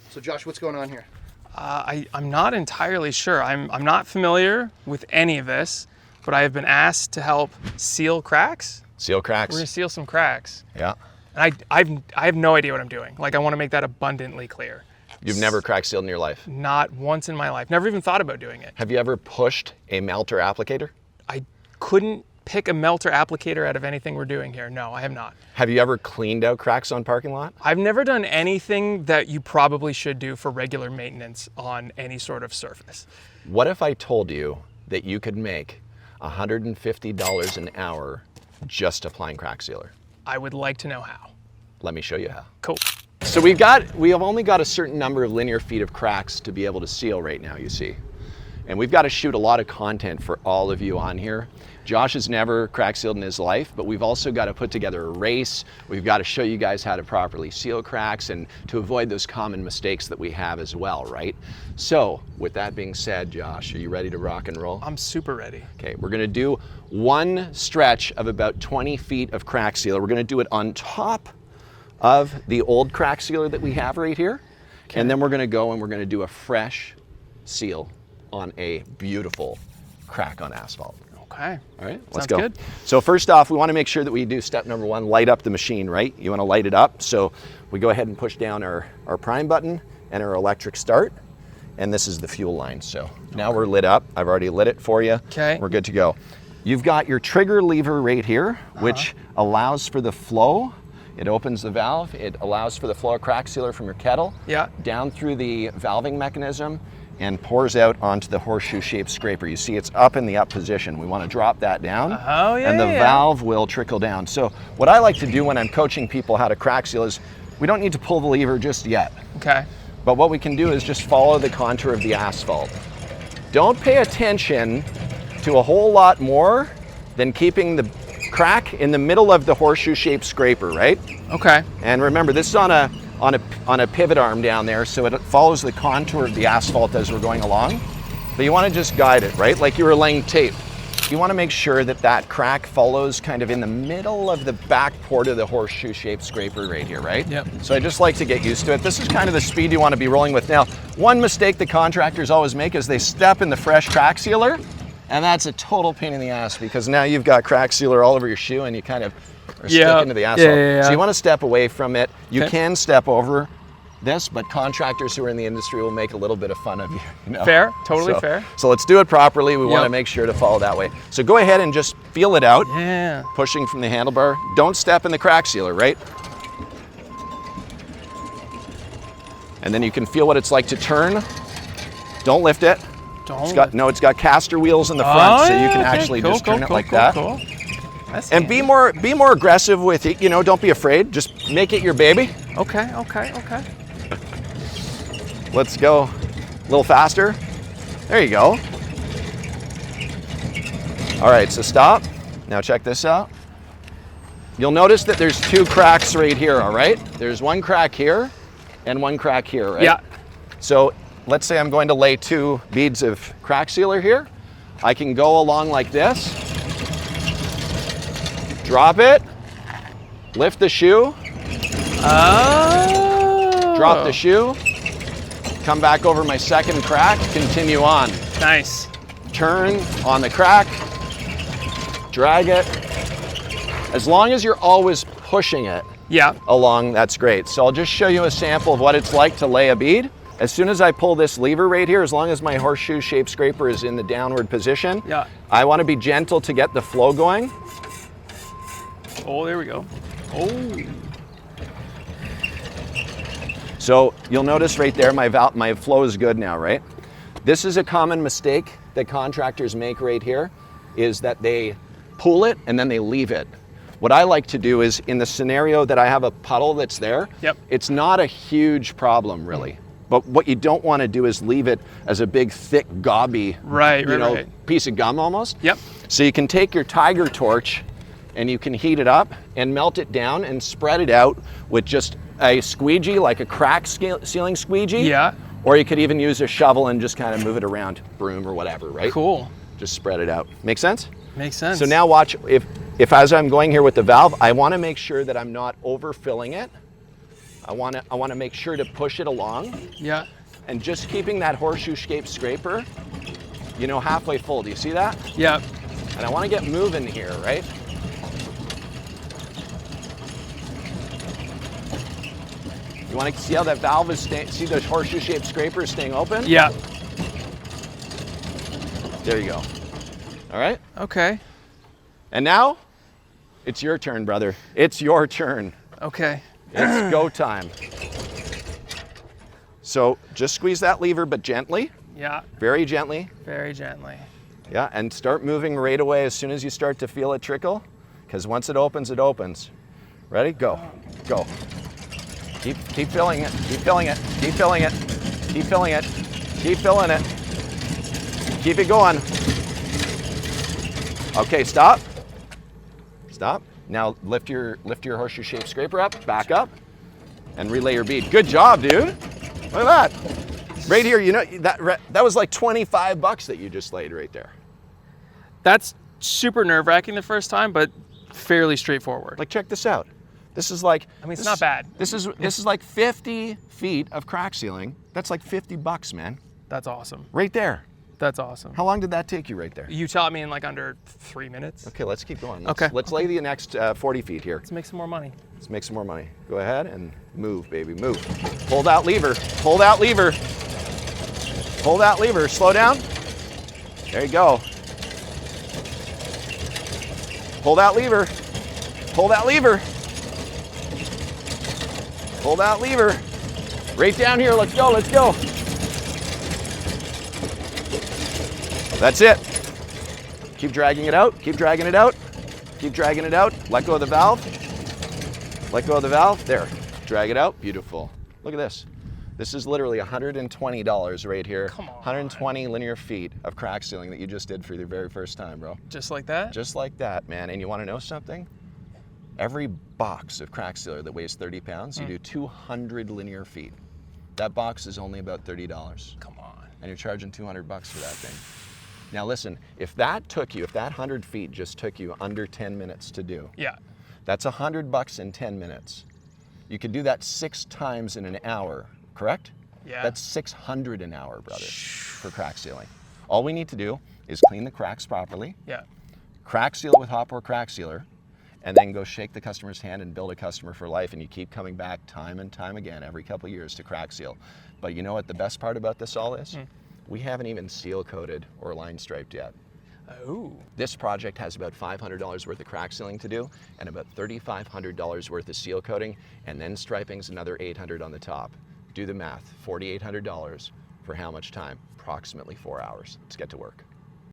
So Josh, what's going on here? I'm not entirely sure. I'm not familiar with any of this, but I have been asked to help seal cracks. Seal cracks? We're gonna seal some cracks. Yeah. And I have no idea what I'm doing. Like, I want to make that abundantly clear. You've never crack sealed in your life? Not once in my life. Never even thought about doing it. Have you ever pushed a melter applicator? I couldn't pick a melter applicator out of anything we're doing here. No, I have not. Have you ever cleaned out cracks on parking lot? I've never done anything that you probably should do for regular maintenance on any sort of surface. What if I told you that you could make $150 an hour just applying crack sealer? I would like to know how. Let me show you how. Cool. So we have only got a certain number of linear feet of cracks to be able to seal right now, you see. And we've got to shoot a lot of content for all of you on here. Josh has never crack sealed in his life, but we've also got to put together a race. We've got to show you guys how to properly seal cracks and to avoid those common mistakes that we have as well, right? So with that being said, Josh, are you ready to rock and roll? I'm super ready. Okay, we're gonna do one stretch of about 20 feet of crack sealer. We're gonna do it on top of the old crack sealer that we have right here. Okay. And then we're gonna go and we're gonna do a fresh seal on a beautiful crack on asphalt. Okay. All right, let's Sounds go. good. So first off, we want to make sure that we do step number one, light up the machine, right? You want to light it up. So we go ahead and push down our prime button and our electric start. And this is the fuel line. So now we're lit up. I've already lit it for you. Okay. We're good to go. You've got your trigger lever right here, which allows for the flow. It opens the valve. It allows for the flow of crack sealer from your kettle down through the valving mechanism and pours out onto the horseshoe-shaped scraper. You see it's up in the up position. We want to drop that down, and the valve will trickle down. So what I like to do when I'm coaching people how to crack seal is we don't need to pull the lever just yet. Okay. But what we can do is just follow the contour of the asphalt. Don't pay attention to a whole lot more than keeping the crack in the middle of the horseshoe-shaped scraper, right? Okay. And remember, this is on a pivot arm down there, so it follows the contour of the asphalt as we're going along. But you want to just guide it, right? Like you were laying tape. You want to make sure that that crack follows kind of in the middle of the back port of the horseshoe-shaped scraper right here, right? Yep. So I just like to get used to it. This is kind of the speed you want to be rolling with. Now, one mistake the contractors always make is they step in the fresh crack sealer, and that's a total pain in the ass because now you've got crack sealer all over your shoe and you kind of are sticking to the asphalt. So you want to step away from it. You can step over this, but contractors who are in the industry will make a little bit of fun of you. You know? Fair, totally fair. So let's do it properly. We want to make sure to follow that way. So go ahead and just feel it out. Yeah. Pushing from the handlebar. Don't step in the crack sealer, right? And then you can feel what it's like to turn. Don't lift it. It's got caster wheels in the front, so you can actually just turn it like that. And be more aggressive with it. You know, don't be afraid. Just make it your baby. Okay. Let's go a little faster. There you go. All right, so stop. Now check this out. You'll notice that there's two cracks right here, all right? There's one crack here and one crack here, right? Yeah. So let's say I'm going to lay 2 beads of crack sealer here. I can go along like this. Drop it, lift the shoe, drop the shoe, come back over my second crack, continue on. Nice. Turn on the crack, drag it. As long as you're always pushing it along, that's great. So I'll just show you a sample of what it's like to lay a bead. As soon as I pull this lever right here, as long as my horseshoe-shaped scraper is in the downward position, I want to be gentle to get the flow going. Oh, there we go. Oh. So you'll notice right there, my flow is good now, right? This is a common mistake that contractors make right here, is that they pull it and then they leave it. What I like to do is, in the scenario that I have a puddle that's there, it's not a huge problem really. But what you don't want to do is leave it as a big, thick, gobby, piece of gum almost. So you can take your Tiger torch and you can heat it up and melt it down and spread it out with just a squeegee, like a crack sealing squeegee. Or you could even use a shovel and just kind of move it around, broom or whatever, right? Cool. Just spread it out. Make sense? Makes sense. So now watch, if as I'm going here with the valve, I want to make sure that I'm not overfilling it. I wanna make sure to push it along, Yeah. and just keeping that horseshoe-shaped scraper, you know, halfway full. Do you see that? Yeah. And I wanna get moving here, right? You wanna see how that valve is staying, see the horseshoe-shaped scraper is staying open? Yeah. There you go. All right? Okay. And now, it's your turn, brother. It's your turn. Okay. It's go time. So just squeeze that lever, but gently, Yeah. very gently. Very gently. Yeah, and start moving right away as soon as you start to feel it trickle, because once it opens, it opens. Ready? Go. Go. Keep filling it. Keep filling it. Keep filling it. Keep filling it. Keep filling it. Keep it going. Okay, stop. Stop. Now lift your horseshoe-shaped scraper up, back up, and relay your bead. Good job, dude. Look at that. Right here, you know, that was like 25 bucks that you just laid right there. That's super nerve-wracking the first time, but fairly straightforward. Like, check this out. This is like, I mean, it's not bad. This is like 50 feet of crack sealing. That's like 50 bucks, man. That's awesome. Right there. That's awesome. How long did that take you right there? You taught me in like under 3 minutes. Okay, let's keep going. Let's lay the next 40 feet here. Let's make some more money. Let's make some more money. Go ahead and move, baby, move. Pull that lever, pull that lever. Pull that lever, slow down. There you go. Pull that lever, pull that lever. Pull that lever. Right down here, let's go, let's go. That's it. Keep dragging it out, keep dragging it out, keep dragging it out. Let go of the valve. Let go of the valve, there. Drag it out, beautiful. Look at this. This is literally $120 right here. Come on. 120 linear feet of crack sealing that you just did for your very first time, bro. Just like that? Just like that, man. And you wanna know something? Every box of crack sealer that weighs 30 pounds, you do 200 linear feet. That box is only about $30. Come on. And you're charging 200 bucks for that thing. Now listen, if that 100 feet just took you under 10 minutes to do, Yeah. that's 100 bucks in 10 minutes. You could do that 6 times in an hour, correct? Yeah. That's 600 an hour, brother, for crack sealing. All we need to do is clean the cracks properly, Yeah. crack seal with hot pour crack sealer, and then go shake the customer's hand and build a customer for life, and you keep coming back time and time again every couple of years to crack seal. But you know what the best part about this all is? We haven't even seal coated or line striped yet. Oh. This project has about $500 worth of crack sealing to do and about $3,500 worth of seal coating, and then striping's another $800 on the top. Do the math, $4,800 for how much time? Approximately 4 hours. Let's get to work.